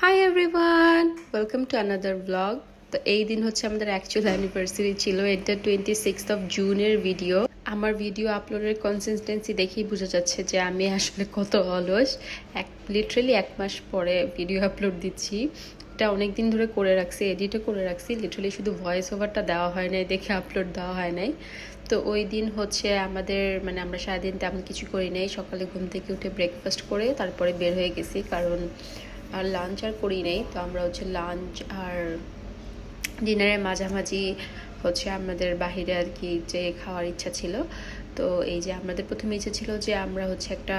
Hi everyone, welcome to another blog. তো এই দিন হচ্ছে আমাদের অ্যাকচুয়াল অ্যানিভার্সারি ছিল। এটা 26 জুনের ভিডিও। আমার ভিডিও আপলোডের কনসিস্টেন্সি দেখেই বোঝা যাচ্ছে যে আমি আসলে কত অলস। লিটারেলি 1 মাস পরে ভিডিও আপলোড দিচ্ছি। এটা অনেক দিন ধরে করে রাখছি, এডিটও করে রাখছি, লিটারালি শুধু ভয়েস ওভারটা দেওয়া হয় নাই দেখে আপলোড দেওয়া হয় নাই। তো ওই দিন হচ্ছে আমাদের আমরা সারাদিন তেমন কিছু করি নাই। সকালে ঘুম থেকে উঠে ব্রেকফাস্ট করে তারপরে বের হয়ে গেছি, কারণ আর লাঞ্চ আর করি নাই। তো আমরা হচ্ছে লাঞ্চ আর ডিনারের মাঝামাঝি হচ্ছে আমাদের বাহিরে আর কি যে খাওয়ার ইচ্ছা ছিল। তো এই যে আমাদের প্রথমে ইচ্ছা ছিল যে আমরা হচ্ছে একটা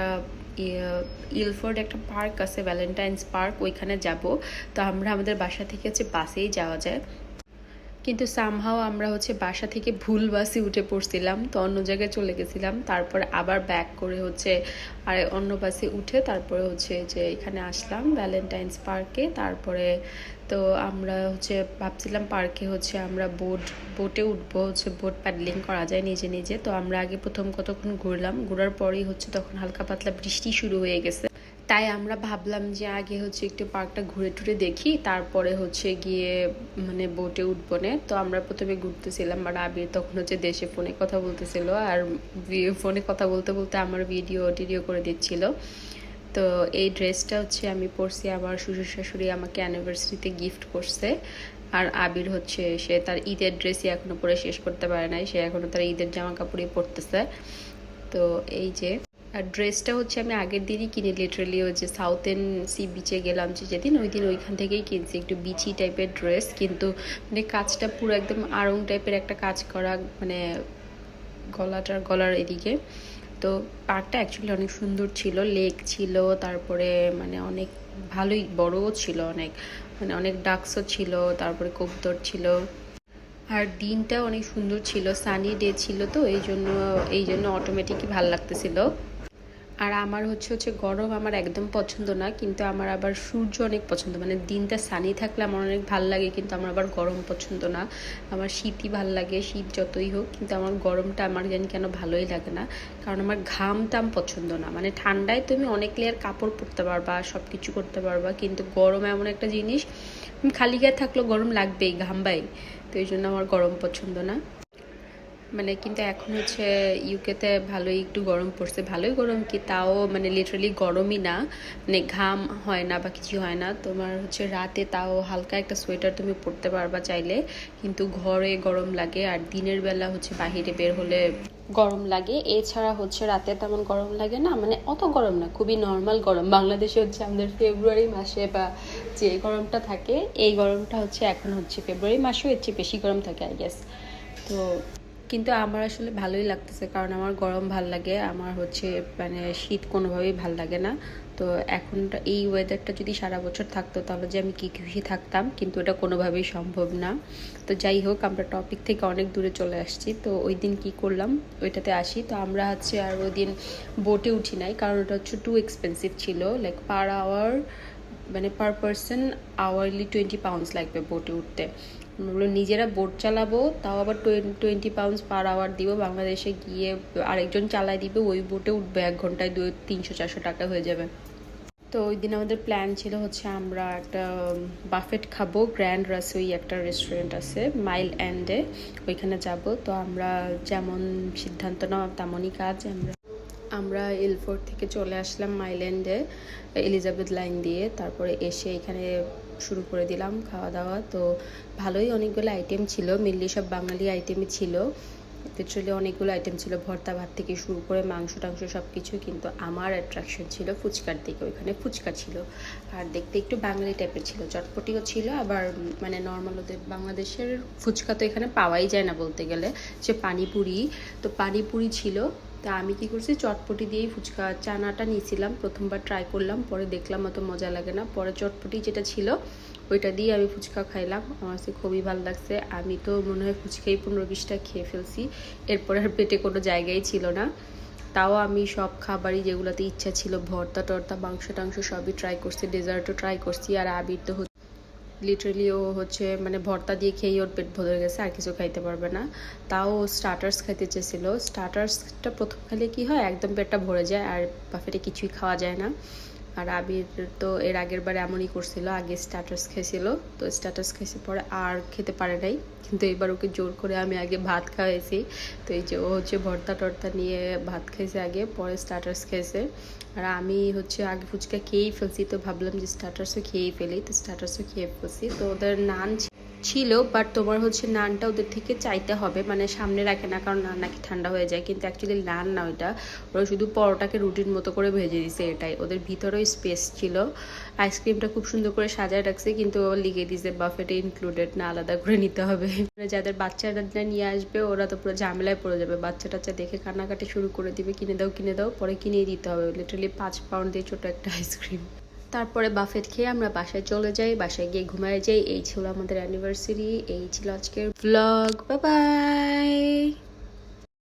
ইলফোর্ড একটা পার্ক আছে, ভ্যালেন্টাইন্স পার্ক, ওইখানে যাব। তো আমরা আমাদের বাসা থেকে হচ্ছে বাসেই যাওয়া যায়, কিন্তু সামহাও আমরা হচ্ছে বাসা থেকে ভুল বাসে উঠে পড়ছিলাম, তো অন্য জায়গায় চলে গেছিলাম। তারপরে আবার ব্যাক করে হচ্ছে আর অন্য বাসে উঠে তারপরে হচ্ছে যে এখানে আসলাম ভ্যালেন্টাইন্স পার্কে। তারপরে তো আমরা হচ্ছে ভাবছিলাম পার্কে হচ্ছে আমরা বোটে উঠবো, হচ্ছে বোট প্যাডলিং করা যায় নিজে নিজে। তো আমরা আগে প্রথম কতক্ষণ ঘুরলাম, ঘোরার পরেই হচ্ছে তখন হালকা পাতলা বৃষ্টি শুরু হয়ে গেছে। তাই আমরা ভাবলাম যে আগে হচ্ছে একটু পার্কটা ঘুরে টুরে দেখি, তারপরে হচ্ছে গিয়ে বোটে উঠবো না। তো আমরা প্রথমে ঘুরতেছিলাম, আর আবির তখন হচ্ছে দেশে ফোনে কথা বলতেছিল, আর ফোনে কথা বলতে বলতে আমার ভিডিও করে দিচ্ছিল। তো এই ড্রেসটা হচ্ছে আমি পরছি, আমার শ্বশুর শাশুড়ি আমাকে অ্যানিভার্সারিতে গিফট করছে। আর আবির হচ্ছে সে তার ঈদের ড্রেসই এখনো পরে শেষ করতে পারে নাই, সে এখনো তার ঈদের জামা কাপড়ই পরতেছে। তো এই যে, আর ড্রেসটা হচ্ছে আমি আগের দিনই কিনে, লিটারালি ওই যে সাউথ এন্ড সি বিচে গেলাম যে যেদিন, ওই দিন ওইখান থেকেই কিনছি একটু বিচি টাইপের ড্রেস। কিন্তু কাজটা পুরো একদম আড়ং টাইপের একটা কাজ করা, গলার এদিকে। তো পার্কটা অ্যাকচুয়ালি অনেক সুন্দর ছিল, লেক ছিল, তারপরে অনেক ভালোই বড়ও ছিল, অনেক অনেক ডাকসও ছিল, তারপরে কবুতর ছিল। আর দিনটা অনেক সুন্দর ছিল, সানি ডে ছিল, তো এই জন্য অটোমেটিকই ভাল লাগতেছিল। আর আমার হচ্ছে গরম আমার একদম পছন্দ না, কিন্তু আমার আবার সূর্য অনেক পছন্দ। দিনটা সানি থাকলে আমার অনেক ভাল লাগে, কিন্তু আমার আবার গরম পছন্দ না। আমার শীতই ভাল লাগে, শীত যতই হোক, কিন্তু আমার গরমটা আমার জানি কেন ভালোই লাগে না। কারণ আমার ঘাম টাম পছন্দ না। ঠান্ডায় তুমি অনেক লেয়ার কাপড় পরতে পারবা, সব কিছু করতে পারবা, কিন্তু গরম এমন একটা জিনিস, খালি গায়ে থাকলেও গরম লাগবেই, ঘামবাই। তো এই জন্য আমার গরম পছন্দ না। কিন্তু এখন হচ্ছে ইউকেতে ভালোই একটু গরম পড়ছে, ভালোই গরম, কি তাও লিটারালি গরমই না, ঘাম হয় না বা কিছু হয় না। তোমার হচ্ছে রাতে তাও হালকা একটা সোয়েটার তুমি পরতে পারবা চাইলে, কিন্তু ঘরে গরম লাগে। আর দিনের বেলা হচ্ছে বাহিরে বের হলে গরম লাগে, এছাড়া হচ্ছে রাতে তেমন গরম লাগে না, অত গরম না, খুবই নর্মাল গরম। বাংলাদেশে হচ্ছে আমাদের ফেব্রুয়ারি মাসে বা যে গরমটা থাকে, এই গরমটা হচ্ছে এখন হচ্ছে ফেব্রুয়ারি মাসেও এর চেয়ে বেশি গরম থাকে আই গেস। তো কিন্তু আমার আসলে ভালোই লাগতেছে, কারণ আমার গরম ভাল লাগে, আমার হচ্ছে শীত কোনোভাবেই ভাল লাগে না। তো এখন এই ওয়েদারটা যদি সারা বছর থাকতো তাহলে যে আমি কি খুশি থাকতাম, কিন্তু এটা কোনোভাবেই সম্ভব না। তো যাই হোক, আমরা টপিক থেকে অনেক দূরে চলে আসছি। তো ওই দিন কি করলাম ওইটাতে আসি। তো আমরা হচ্ছে আর ওই দিন বোটে উঠি নাই, কারণ ওটা হচ্ছে টু এক্সপেন্সিভ ছিল, like per hour per person hourly £20 লাগবে বোটে উঠতে। আমরা নিজেরা বোট চালাবো, তাও আবার £20 পার আওয়ার দিব। বাংলাদেশে গিয়ে আরেকজন চালায় দিবে, ওই বোটে উঠবে 1 ঘন্টায় 300-400 টাকা হয়ে যাবে। তো ওই দিন আমাদের প্ল্যান ছিল হচ্ছে আমরা একটা বাফেট খাবো, গ্র্যান্ড রাসোই একটা রেস্টুরেন্ট আছে মাইল এন্ডে, ওইখানে যাব। তো আমরা যেমন সিদ্ধান্ত নেওয়া তেমনই কাজ। আমরা এলফোর্ড থেকে চলে আসলাম মাইল্যান্ডে এলিজাবেথ লাইন দিয়ে, তারপরে এসে এখানে শুরু করে দিলাম খাওয়া দাওয়া। তো ভালোই অনেকগুলো আইটেম ছিল, মেনলি সব বাঙালি আইটেমই ছিল, লিটারালি অনেকগুলো আইটেম ছিল, ভর্তা ভাত থেকে শুরু করে মাংস টাংস সব কিছু। কিন্তু আমার অ্যাট্রাকশন ছিল ফুচকার দিকে, ওইখানে ফুচকা ছিল, আর দেখতে একটু বাঙালি টাইপের ছিল, চটপটিও ছিল, আবার নর্মাল ওদের বাংলাদেশের ফুচকা তো এখানে পাওয়াই যায় না বলতে গেলে, যে পানিপুরি। তো পানিপুরি ছিল। তা আমি কি করছি, চটপটি দিয়েই ফুচকা চানাটা নিয়েছিলাম, প্রথমবার ট্রাই করলাম, পরে দেখলাম অত মজা লাগে না, পরে চটপটি যেটা ছিল ওইটা দিয়ে আমি ফুচকা খাইলাম, আমার কাছে খুবই ভালো লাগছে। আমি তো মনে হয় ফুচকাই 15-20টা খেয়ে ফেলছি, এরপর আর পেটে কোনো জায়গাই ছিল না। তাও আমি সব খাবারই যেগুলোতে ইচ্ছা ছিল, ভর্তা টর্তা মাংস টাংস সবই ট্রাই করছি, ডেজার্টও ট্রাই করছি। আর আবির তো লিটারালি ও হচ্ছে ভর্তা দিয়ে খেয়েই ওর পেট ভরে গেছে, আর কিছু খাইতে পারবে না। তাও স্টার্টার্স খাইতে চেয়েছিল, স্টার্টার্সটা প্রথম খেলে কি হয় একদম পেটটা ভরে যায়, আর বাফেটে কিছুই খাওয়া যায় না। আর আবির তো এর আগের বার এমনই করছিল, আগে স্ট্যাটাস খেয়েছিল, তো স্ট্যাটাস খেয়েছে পরে আর খেতে পারে নাই, কিন্তু এবার ওকে জোর করে আমি আগে ভাত খাওয়াইছি। তো এই যে ও হচ্ছে ভর্তা টর্তা নিয়ে ভাত খেয়েছে আগে, পরে স্টার্টার্স খেয়েছে। আর আমি হচ্ছে আগে ফুচকা খেয়েই ফেলছি, তো ভাবলাম যে স্টার্টার্সও খেয়েই ফেলি, তো স্টার্টার্সও খেয়ে ফেলছি। তো ওদের নান ছিল, বাট তোমার হচ্ছে নানটা ওদের থেকে চাইতে হবে, মানে সামনে রাখে না, কারণ নান নাকি ঠান্ডা হয়ে যায়, কিন্তু অ্যাকচুয়ালি নান না ওইটা, ওরা শুধু পরোটাকে রুটির মতো করে ভেজে দিছে এটাই। ওদের ভিতরেও স্পেস ছিল, আইসক্রিমটা খুব সুন্দর করে সাজায় রাখছে, কিন্তু ও লিখে দিছে বাফেটে ইনক্লুডেড না, আলাদা করে নিতে হবে। যাদের বাচ্চারা নিয়ে আসবে ওরা তো পুরো ঝামেলায় পড়ে যাবে, বাচ্চা টাচ্চা দেখে কান্নাকাটি শুরু করে দিবে, কিনে দাও, পরে কিনেই দিতে হবে, লিটারালি 5 পাউন্ড দিয়ে ছোট একটা আইসক্রিম। তারপরে বাফেট খেয়ে আমরা বাসায় চলে যাই, বাসায় গিয়ে ঘুমায় যাই। এই ছিল আমাদের অ্যানিভার্সারি, এই ছিল আজকের ব্লগ। Bye bye.